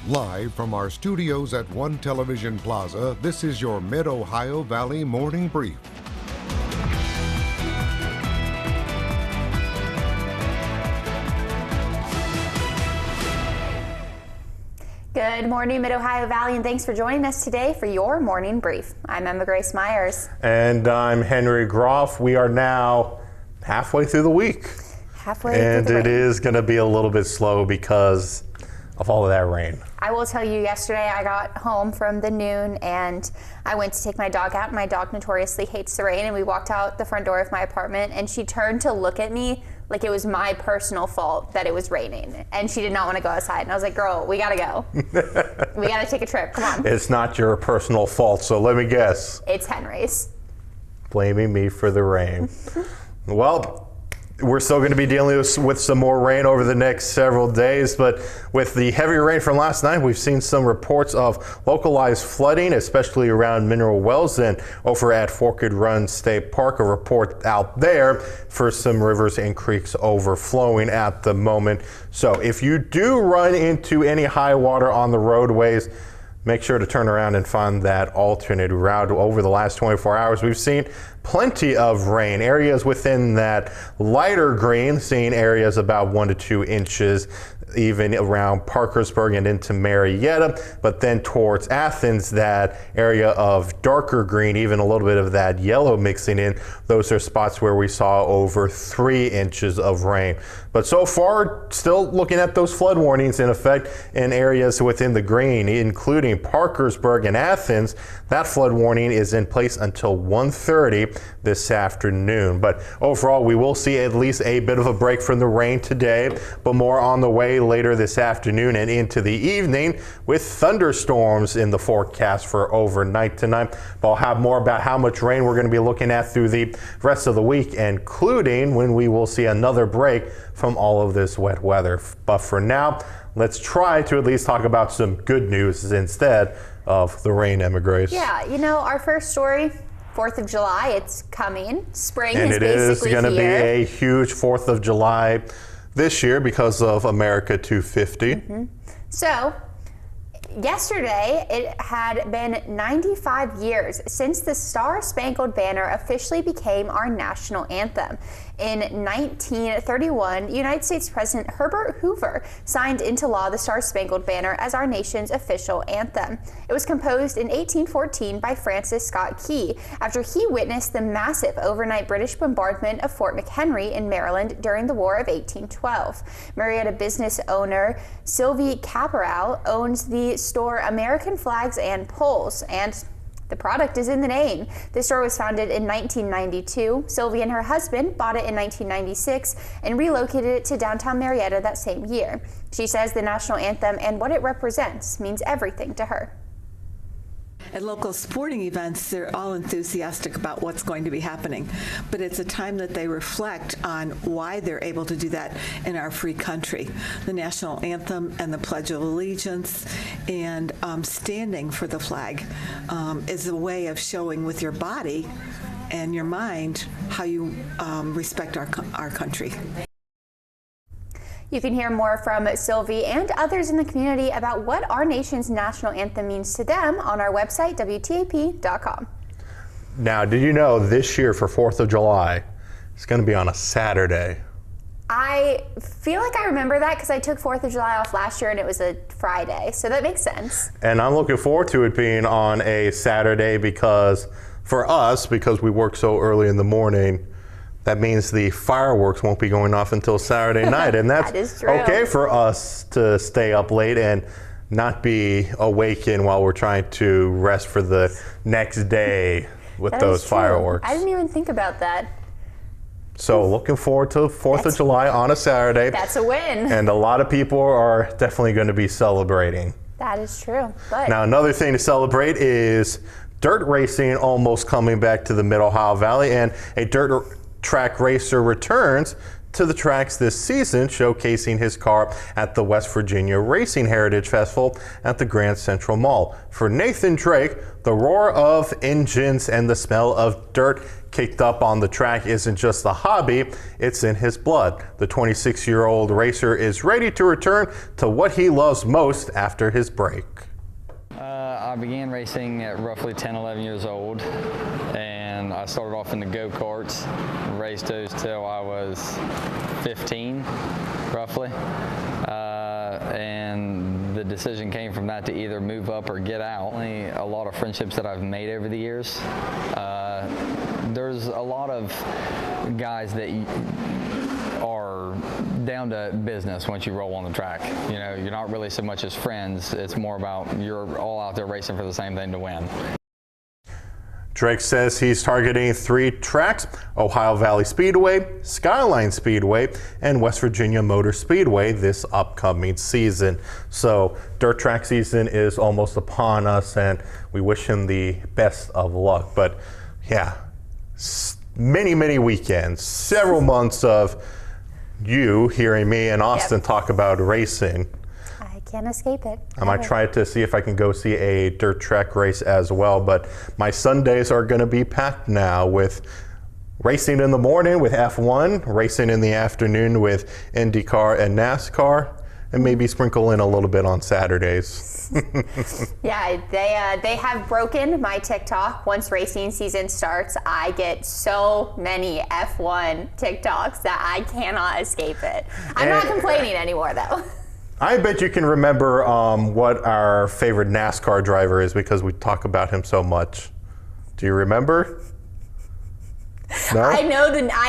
Live from our studios at One Television Plaza, this is your Mid-Ohio Valley Morning Brief. Good morning, Mid-Ohio Valley, and thanks for joining us today for your Morning Brief. I'm Emma Grace Myers. And I'm Henry Grof. We are now halfway through the week. And it is going to be a little bit slow because of all of that rain. I will tell you, yesterday I got home from the noon and I went to take my dog out. My dog notoriously hates the rain, and we walked out the front door of my apartment and she turned to look at me like it was my personal fault that it was raining, and she did not want to go outside. And I was like, girl, we gotta go. We gotta take a trip, come on. It's not your personal fault, so let me guess. It's Henry's. Blaming me for the rain. Well, we're still going to be dealing with some more rain over the next several days, but with the heavy rain from last night, we've seen some reports of localized flooding, especially around mineral wells and over at Forked Run State Park. A report out there for some rivers and creeks overflowing at the moment. So if you do run into any high water on the roadways, make sure to turn around and find that alternate route. Over the last 24 hours, we've seen plenty of rain. Areas within that lighter green, seeing areas about 1 to 2 inches, even around Parkersburg and into Marietta. But then towards Athens, that area of darker green, even a little bit of that yellow mixing in, those are spots where we saw over 3 inches of rain. But so far, still looking at those flood warnings in effect in areas within the green, including Parkersburg and Athens. That flood warning is in place until 1:30 this afternoon. But overall, we will see at least a bit of a break from the rain today, but more on the way later this afternoon and into the evening, with thunderstorms in the forecast for overnight tonight. But I'll have more about how much rain we're going to be looking at through the rest of the week, including when we will see another break from all of this wet weather. But for now, let's try to at least talk about some good news instead of the rain, Emma Grace. Yeah, you know, our first story, 4th of July, it's coming. Spring and is basically here. And it is going to be a huge 4th of July this year because of America 250. Mm-hmm. So, yesterday, it had been 95 years since the Star-Spangled Banner officially became our national anthem. In 1931, United States President Herbert Hoover signed into law the Star-Spangled Banner as our nation's official anthem. It was composed in 1814 by Francis Scott Key after he witnessed the massive overnight British bombardment of Fort McHenry in Maryland during the War of 1812. Marietta business owner Sylvie Caporal owns the store American Flags and Poles, and the product is in the name. The store was founded in 1992. Sylvie and her husband bought it in 1996 and relocated it to downtown Marietta that same year. She says the national anthem and what it represents means everything to her. At local sporting events, they're all enthusiastic about what's going to be happening, but it's a time that they reflect on why they're able to do that in our free country. The national anthem and the Pledge of Allegiance and standing for the flag is a way of showing with your body and your mind how you respect our country. You can hear more from Sylvie and others in the community about what our nation's national anthem means to them on our website, WTAP.com. Now, did you know this year for 4th of July, it's going to be on a Saturday? I feel like I remember that because I took 4th of July off last year and it was a Friday, so that makes sense. And I'm looking forward to it being on a Saturday because for us, because we work so early in the morning, that means the fireworks won't be going off until Saturday night. And that's that is true. Okay for us to stay up late and not be awakened while we're trying to rest for the next day with those fireworks. I didn't even think about that. So looking forward to 4th of July on a Saturday. That's a win. And a lot of people are definitely going to be celebrating. That is true. But now another thing to celebrate is dirt racing almost coming back to the Mid-Ohio Valley, and a dirt track racer returns to the tracks this season, showcasing his car at the West Virginia Racing Heritage Festival at the Grand Central Mall. For Nathan Drake, the roar of engines and the smell of dirt kicked up on the track isn't just a hobby, it's in his blood. The 26-year-old racer is ready to return to what he loves most after his break. I began racing at roughly 10, 11 years old, and I started off in the go-karts, raced those till I was 15, roughly, and the decision came from that to either move up or get out. Only a lot of friendships that I've made over the years. There's a lot of guys that are down to business once you roll on the track. You know, you're not really so much as friends, it's more about you're all out there racing for the same thing to win. Drake says he's targeting 3 tracks: Ohio Valley Speedway, Skyline Speedway, and West Virginia Motor Speedway this upcoming season. So dirt track season is almost upon us, and we wish him the best of luck. But yeah, many weekends, several months of you hearing me and Austin talk about racing. I can't escape it. I might try to see if I can go see a dirt track race as well, but my Sundays are going to be packed now with racing in the morning with F1, racing in the afternoon with IndyCar and NASCAR, and maybe sprinkle in a little bit on Saturdays. Yeah, they have broken my TikTok. Once racing season starts, I get so many F1 TikToks that I cannot escape it. I'm not complaining anymore, though. I bet you can remember what our favorite NASCAR driver is because we talk about him so much. Do you remember? No? I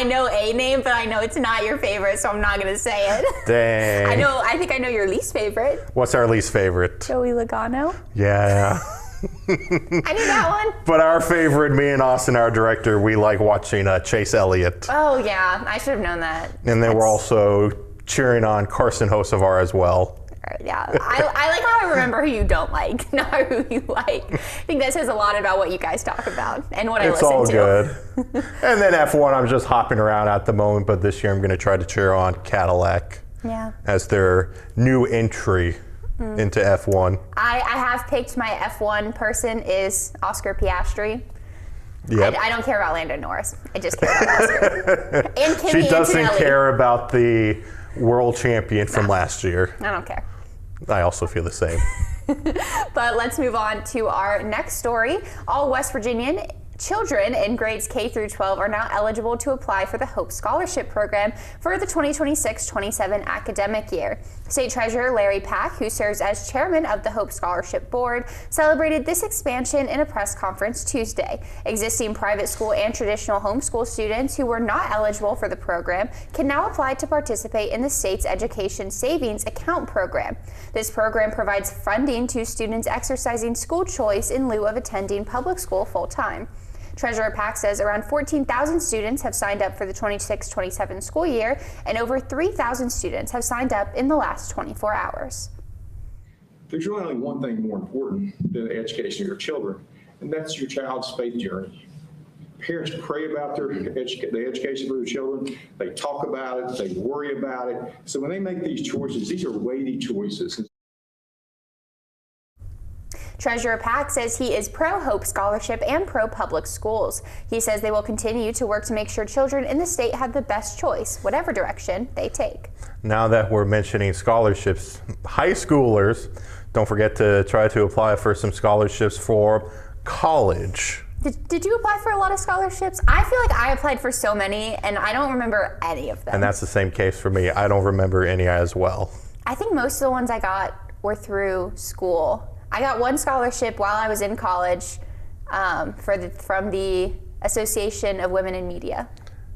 know a name, but I know it's not your favorite, so I'm not going to say it. Dang. I think I know your least favorite. What's our least favorite? Joey Logano. Yeah. I knew that one. But our favorite, me and Austin, our director, we like watching Chase Elliott. Oh, yeah. I should have known that. And then we're also cheering on Carson Hocevar as well. Yeah, I like how I remember who you don't like, not who you like. I think that says a lot about what you guys talk about and what I listen to. It's all good. And then F1, I'm just hopping around at the moment, but this year I'm going to try to cheer on Cadillac as their new entry into F1. I have picked my F1 person is Oscar Piastri. Yep. I don't care about Lando Norris. I just care about Oscar. And Kimi She doesn't Antonelli. care about the world champion from last year. I don't care. I also feel the same. But let's move on to our next story. All West Virginian children in grades K through 12 are now eligible to apply for the Hope Scholarship Program for the 2026-27 academic year. State Treasurer Larry Pack, who serves as chairman of the Hope Scholarship Board, celebrated this expansion in a press conference Tuesday. Existing private school and traditional homeschool students who were not eligible for the program can now apply to participate in the state's Education Savings Account program. This program provides funding to students exercising school choice in lieu of attending public school full-time. Treasurer Pack says around 14,000 students have signed up for the 26-27 school year, and over 3,000 students have signed up in the last 24 hours. There's really only one thing more important than the education of your children, and that's your child's faith journey. Parents pray about the education for their children. They talk about it. They worry about it. So when they make these choices, these are weighty choices. Treasurer Pack says he is pro-Hope Scholarship and pro-public schools. He says they will continue to work to make sure children in the state have the best choice, whatever direction they take. Now that we're mentioning scholarships, high schoolers, don't forget to try to apply for some scholarships for college. Did you apply for a lot of scholarships? I feel like I applied for so many, and I don't remember any of them. And that's the same case for me. I don't remember any as well. I think most of the ones I got were through school. I got one scholarship while I was in college from the Association of Women in Media.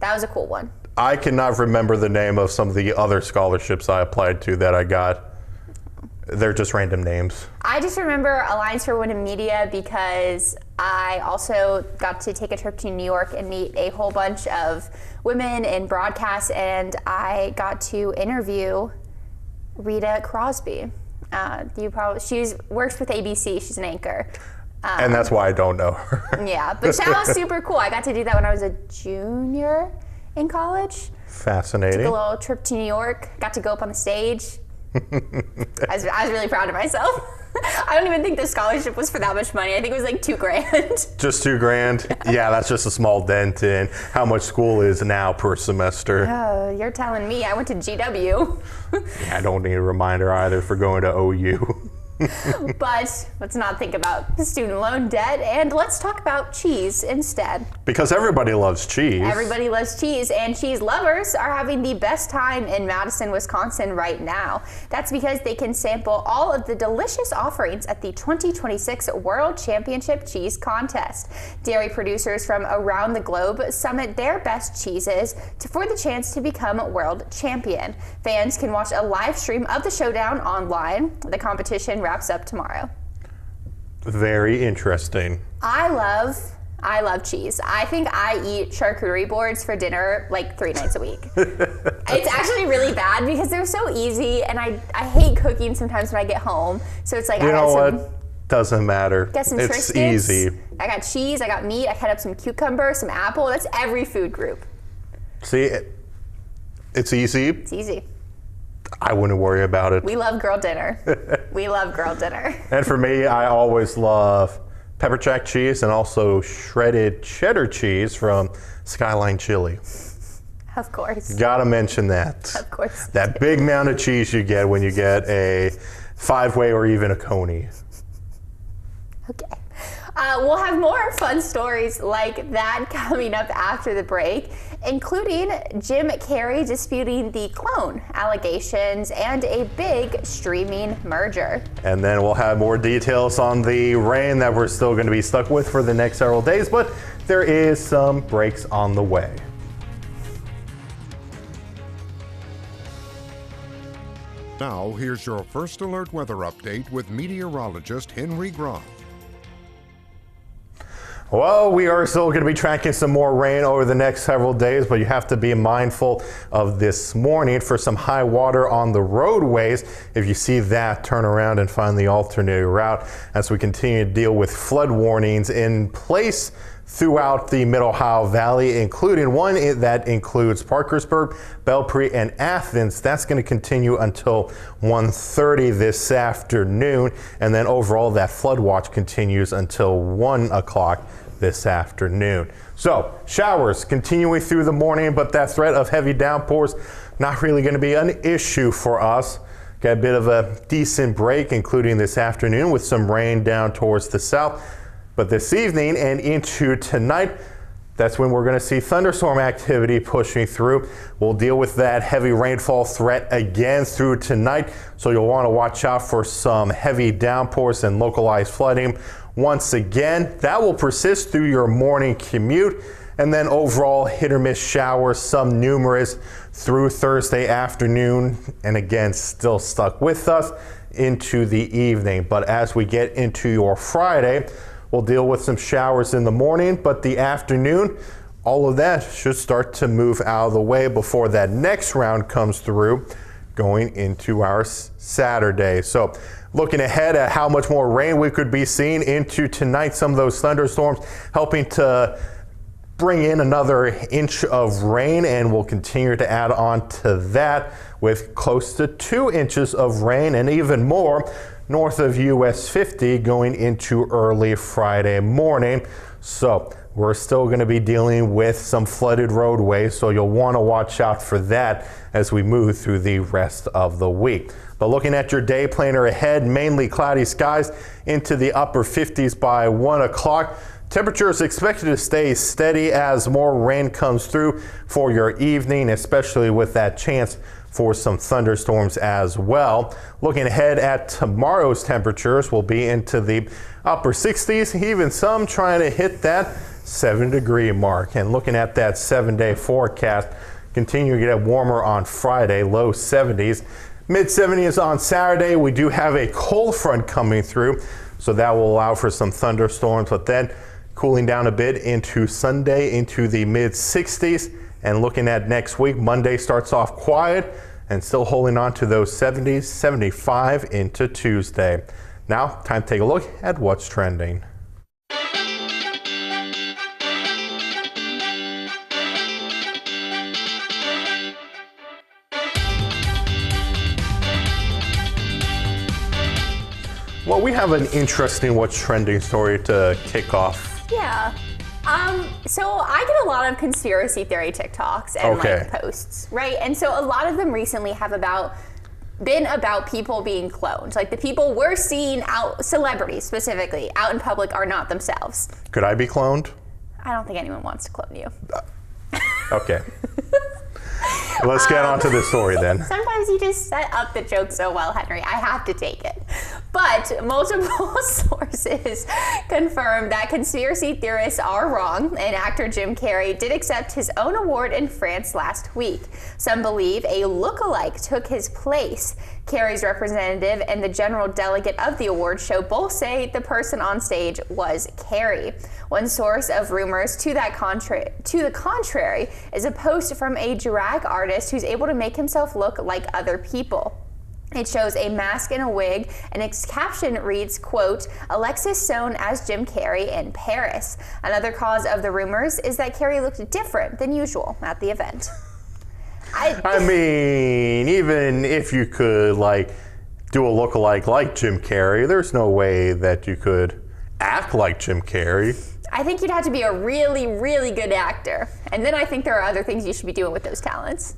That was a cool one. I cannot remember the name of some of the other scholarships I applied to that I got. They're just random names. I just remember Alliance for Women in Media because I also got to take a trip to New York and meet a whole bunch of women in broadcast, and I got to interview Rita Crosby. She works with ABC. She's an anchor. And that's why I don't know her. Yeah, but that was super cool. I got to do that when I was a junior in college. Fascinating. Took a little trip to New York. Got to go up on the stage. I was really proud of myself. I don't even think the scholarship was for that much money. I think it was like $2,000. Just $2,000? Yeah, that's just a small dent in how much school is now per semester. You're telling me. I went to GW. I don't need a reminder either for going to OU. But let's not think about student loan debt, and let's talk about cheese instead. Because everybody loves cheese. Everybody loves cheese, and cheese lovers are having the best time in Madison, Wisconsin right now. That's because they can sample all of the delicious offerings at the 2026 World Championship Cheese Contest. Dairy producers from around the globe summit their best cheeses for the chance to become world champion. Fans can watch a live stream of the showdown online. The competition wraps up tomorrow. Very interesting. I love cheese. I think I eat charcuterie boards for dinner like 3 nights a week. It's actually really bad because they're so easy, and I hate cooking sometimes when I get home. So it's like You know what? Doesn't matter. Got some It's Triscuits. easy. I got cheese, I got meat, I cut up some cucumber, some apple. That's every food group. See, it's easy. It's easy. I wouldn't worry about it. We love girl dinner. We love girl dinner. And for me, I always love pepper jack cheese and also shredded cheddar cheese from Skyline Chili. Of course. Gotta mention that. Of course. That big amount of cheese you get when you get a 5-way or even a coney. Okay. We'll have more fun stories like that coming up after the break, including Jim Carrey disputing the clone allegations and a big streaming merger. And then we'll have more details on the rain that we're still going to be stuck with for the next several days, but there is some breaks on the way. Now, here's your first alert weather update with meteorologist Henry Grof. Well, we are still going to be tracking some more rain over the next several days, but you have to be mindful of this morning for some high water on the roadways. If you see that, turn around and find the alternate route as we continue to deal with flood warnings in place throughout the Mid-Ohio Valley, including one that includes Parkersburg, Belpre, and Athens. That's going to continue until 1:30 this afternoon, and then overall that flood watch continues until 1 o'clock this afternoon. So showers continuing through the morning, but that threat of heavy downpours not really going to be an issue for us. Got a bit of a decent break, including this afternoon with some rain down towards the south. But this evening and into tonight, that's when we're going to see thunderstorm activity pushing through. We'll deal with that heavy rainfall threat again through tonight, so you'll want to watch out for some heavy downpours and localized flooding. Once again, that will persist through your morning commute, and then overall hit or miss showers, some numerous through Thursday afternoon, and again still stuck with us into the evening. But as we get into your Friday, we'll deal with some showers in the morning, but the afternoon, all of that should start to move out of the way before that next round comes through going into our Saturday. So looking ahead at how much more rain we could be seeing into tonight, some of those thunderstorms helping to bring in another inch of rain, and we'll continue to add on to that with close to 2 inches of rain and even more north of US 50 going into early Friday morning. So we're still going to be dealing with some flooded roadways, so you'll want to watch out for that as we move through the rest of the week. But looking at your day planner ahead, mainly cloudy skies into the upper 50s by 1 o'clock. Temperatures expected to stay steady as more rain comes through for your evening, especially with that chance for some thunderstorms as well. Looking ahead at tomorrow's temperatures, will be into the upper 60s, even some trying to hit that 7-degree mark. And looking at that 7-day forecast, continue to get warmer on Friday, low 70s. Mid-70s on Saturday. We do have a cold front coming through, so that will allow for some thunderstorms, but then cooling down a bit into Sunday into the mid-60s. And looking at next week, Monday starts off quiet and still holding on to those 70s, 75 into Tuesday. Now, time to take a look at what's trending. we have an interesting what's trending story to kick off. Yeah. So I get a lot of conspiracy theory TikToks and like posts, right? And so a lot of them recently have been about people being cloned. Like the people we're seeing out, celebrities specifically, out in public are not themselves. Could I be cloned? I don't think anyone wants to clone you. Okay. Let's get on to the story then. Sometimes you just set up the joke so well, Henry. I have to take it. But multiple sources confirm that conspiracy theorists are wrong, and actor Jim Carrey did accept his own award in France last week. Some believe a look-alike took his place. Carrey's representative and the general delegate of the award show both say the person on stage was Carrey. One source of rumors to the contrary is a post from a drag artist who's able to make himself look like other people. It shows a mask and a wig, and its caption reads, quote, Alexis Sohn as Jim Carrey in Paris. Another cause of the rumors is that Carrey looked different than usual at the event. I mean, even if you could like do a lookalike like Jim Carrey, there's no way that you could act like Jim Carrey. I think you'd have to be a really, really good actor. And then I think there are other things you should be doing with those talents.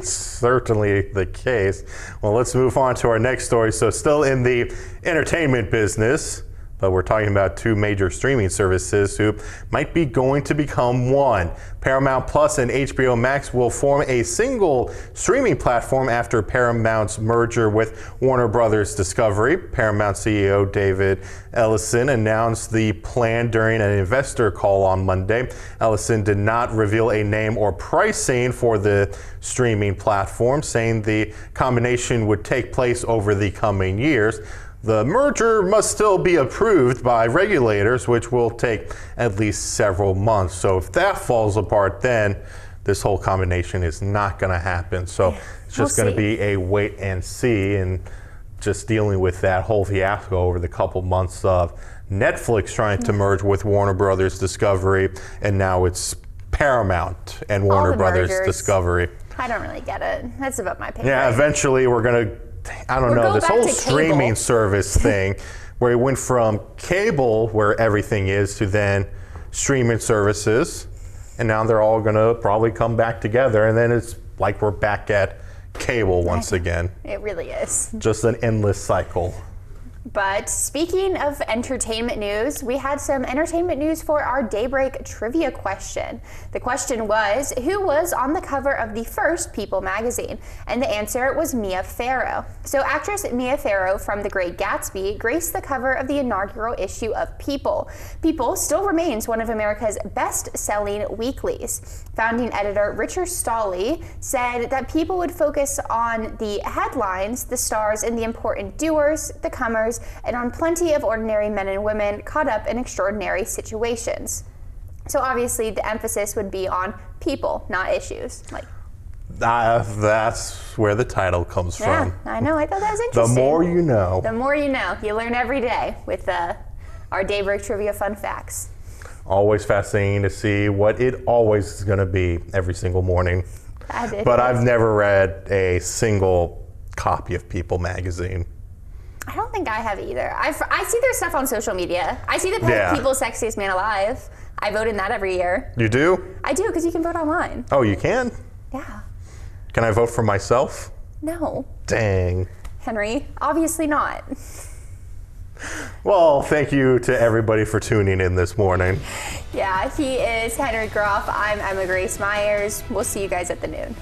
Certainly the case. Well, let's move on to our next story. So still in the entertainment business, but we're talking about two major streaming services who might be going to become one. Paramount Plus and HBO Max will form a single streaming platform after Paramount's merger with Warner Brothers Discovery. Paramount CEO David Ellison announced the plan during an investor call on Monday. Ellison did not reveal a name or pricing for the streaming platform, saying the combination would take place over the coming years. The merger must still be approved by regulators, which will take at least several months. So if that falls apart, then this whole combination is not going to happen. So it's just going to be a wait and see, and just dealing with that whole fiasco over the couple months of Netflix trying to merge with Warner Brothers Discovery, and now it's Paramount and Warner Brothers Discovery. I don't really get it. That's about my pay grade. Yeah, eventually we're going to, I don't know, this whole streaming service thing where it went from cable, where everything is, to then streaming services. And now they're all going to probably come back together. And then it's like we're back at cable once again. It really is. Just an endless cycle. But speaking of entertainment news, we had some entertainment news for our Daybreak trivia question. The question was, who was on the cover of the first People magazine? And the answer was Mia Farrow. So actress Mia Farrow from The Great Gatsby graced the cover of the inaugural issue of People. People still remains one of America's best-selling weeklies. Founding editor Richard Stolley said that People would focus on the headlines, the stars, and the important doers, the comers, and on plenty of ordinary men and women caught up in extraordinary situations. So obviously the emphasis would be on people, not issues. That's where the title comes from. Yeah, I know. I thought that was interesting. The more you know. The more you know. You learn every day with our Daybreak Trivia Fun Facts. Always fascinating to see what it always is going to be every single morning. But I've never read a single copy of People magazine. I don't think I have either. I see their stuff on social media. I see the People's Sexiest Man Alive. I vote in that every year. You do? I do, because you can vote online. Oh, you can? Yeah. Can I vote for myself? No. Dang. Henry, obviously not. Well, thank you to everybody for tuning in this morning. Yeah, he is Henry Grof. I'm Emma Grace Myers. We'll see you guys at the noon.